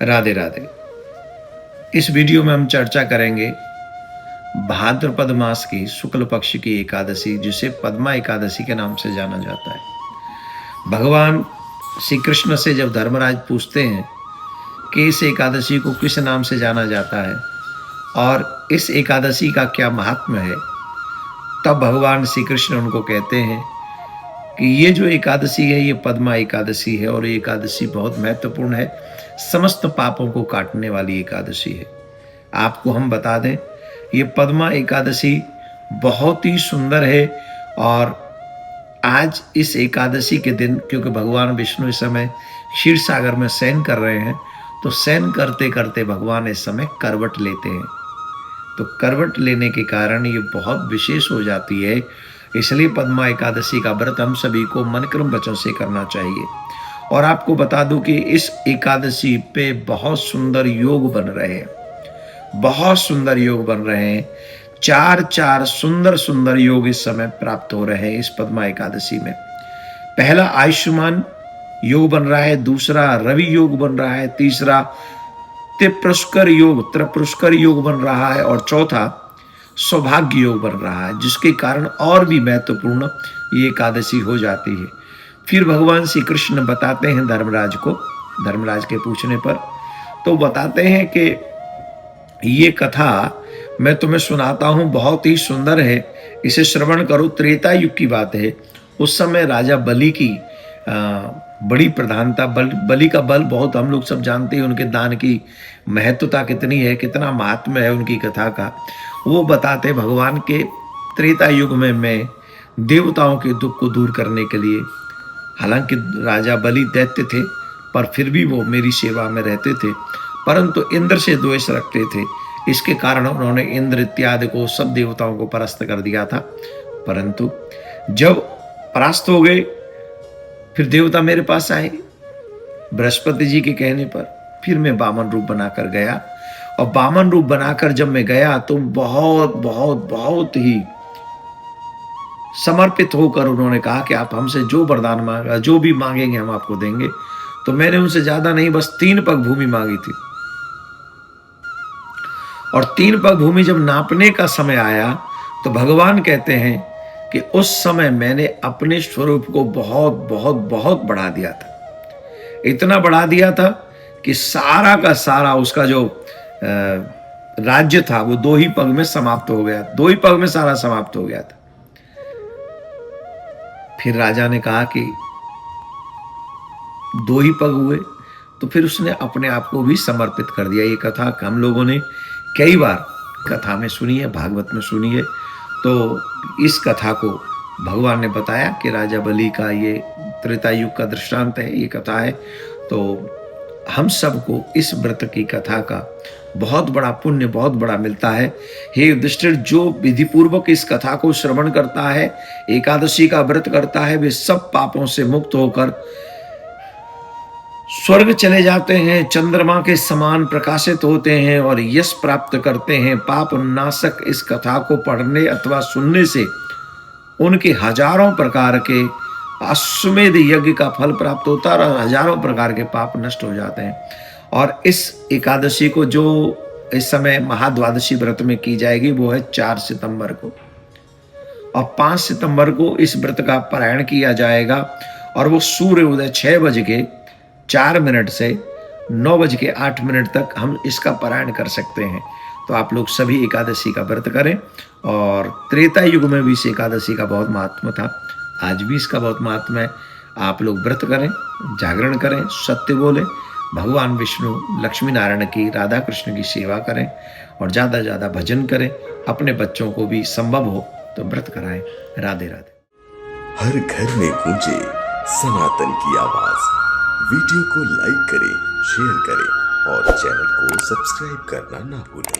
राधे राधे। इस वीडियो में हम चर्चा करेंगे भाद्रपद मास की शुक्ल पक्ष की एकादशी, जिसे पद्मा एकादशी के नाम से जाना जाता है। भगवान श्री कृष्ण से जब धर्मराज पूछते हैं कि इस एकादशी को किस नाम से जाना जाता है और इस एकादशी का क्या महात्म्य है, तब भगवान श्री कृष्ण उनको कहते हैं कि ये जो एकादशी है ये पद्मा एकादशी है और ये एकादशी बहुत महत्वपूर्ण है, समस्त पापों को काटने वाली एकादशी है। आपको हम बता दें, ये पद्मा एकादशी बहुत ही सुंदर है और आज इस एकादशी के दिन, क्योंकि भगवान विष्णु इस समय क्षीर सागर में शयन कर रहे हैं, तो शयन करते करते भगवान इस समय करवट लेते हैं। तो करवट लेने के कारण ये बहुत विशेष हो जाती है। इसलिए पद्मा एकादशी का व्रत हम सभी को मन क्रम वचन से करना चाहिए। और आपको बता दूं कि इस एकादशी पे बहुत सुंदर योग बन रहे हैं, बहुत सुंदर योग बन रहे हैं। चार सुंदर सुंदर योग इस समय प्राप्त हो रहे हैं इस पद्मा एकादशी में। पहला आयुष्मान योग बन रहा है, दूसरा रवि योग बन रहा है, तीसरा त्रिपुष्कर योग बन रहा है और चौथा सौभाग्य योग बन रहा है, जिसके कारण और भी महत्वपूर्ण ये एकादशी हो जाती है। फिर भगवान श्री कृष्ण बताते हैं धर्मराज को, धर्मराज के पूछने पर तो बताते हैं कि ये कथा मैं तुम्हें सुनाता हूँ, बहुत ही सुंदर है, इसे श्रवण करो। त्रेता युग की बात है। उस समय राजा बलि की बड़ी प्रधानता, बलि का बल बहुत हम लोग सब जानते हैं, उनके दान की महत्वता कितनी है, कितना महात्म्य है उनकी कथा का। वो बताते भगवान के त्रेता युग में मैं देवताओं के दुख को दूर करने के लिए, हालांकि राजा बलि दैत्य थे पर फिर भी वो मेरी सेवा में रहते थे, परंतु इंद्र से द्वेष रखते थे। इसके कारण उन्होंने इंद्र इत्यादि को, सब देवताओं को परास्त कर दिया था। परंतु जब परास्त हो गए, फिर देवता मेरे पास आए बृहस्पति जी के कहने पर। फिर मैं वामन रूप बनाकर गया और वामन रूप बनाकर जब मैं गया तो बहुत बहुत बहुत ही समर्पित होकर उन्होंने कहा कि आप हमसे जो वरदान मांगा, जो भी मांगेंगे हम आपको देंगे। तो मैंने उनसे ज्यादा नहीं, बस 3 पग भूमि मांगी थी। और 3 पग भूमि जब नापने का समय आया तो भगवान कहते हैं कि उस समय मैंने अपने स्वरूप को बहुत बहुत बहुत बढ़ा दिया था। इतना बढ़ा दिया था कि सारा का सारा उसका जो राज्य था वो 2 ही पग में समाप्त हो गया, 2 ही पग में सारा समाप्त हो गया था। फिर राजा ने कहा कि 2 ही पग हुए, तो फिर उसने अपने आप को भी समर्पित कर दिया। ये कथा हम लोगों ने कई बार कथा में सुनी है, भागवत में सुनी है। तो इस कथा को भगवान ने बताया कि राजा बलि का ये त्रेता युग का दृष्टांत है, ये कथा है। तो हम सबको इस व्रत की कथा का बहुत बड़ा पुण्य, बहुत बड़ा मिलता है। हे युधिष्ठिर, जो विधि पूर्वक इस कथा को श्रवण करता है, एकादशी का व्रत करता है, वे सब पापों से मुक्त होकर स्वर्ग चले जाते हैं, चंद्रमा के समान प्रकाशित होते हैं और यश प्राप्त करते हैं। पाप नाशक इस कथा को पढ़ने अथवा सुनने से उनके हजारों प्रकार के अश्वमेध यज्ञ का फल प्राप्त होता है और हजारों प्रकार के पाप नष्ट हो जाते हैं। और इस एकादशी को जो इस समय महाद्वादशी व्रत में की जाएगी वो है 4 सितंबर को, और 5 सितंबर को इस व्रत का पारायण किया जाएगा। और वो सूर्य उदय 6:04 से 9:08 तक हम इसका पारायण कर सकते हैं। तो आप लोग सभी एकादशी का व्रत करें। और त्रेता युग में भी इस एकादशी का बहुत महात्मा था, आज भी इसका बहुत महात्मा है। आप लोग व्रत करें, जागरण करें, सत्य बोलें, भगवान विष्णु लक्ष्मी नारायण की, राधा कृष्ण की सेवा करें और ज़्यादा से ज़्यादा भजन करें। अपने बच्चों को भी संभव हो तो व्रत कराएं। राधे राधे। हर घर में गूंजे सनातन की आवाज। वीडियो को लाइक करें, शेयर करें और चैनल को सब्सक्राइब करना ना भूलें।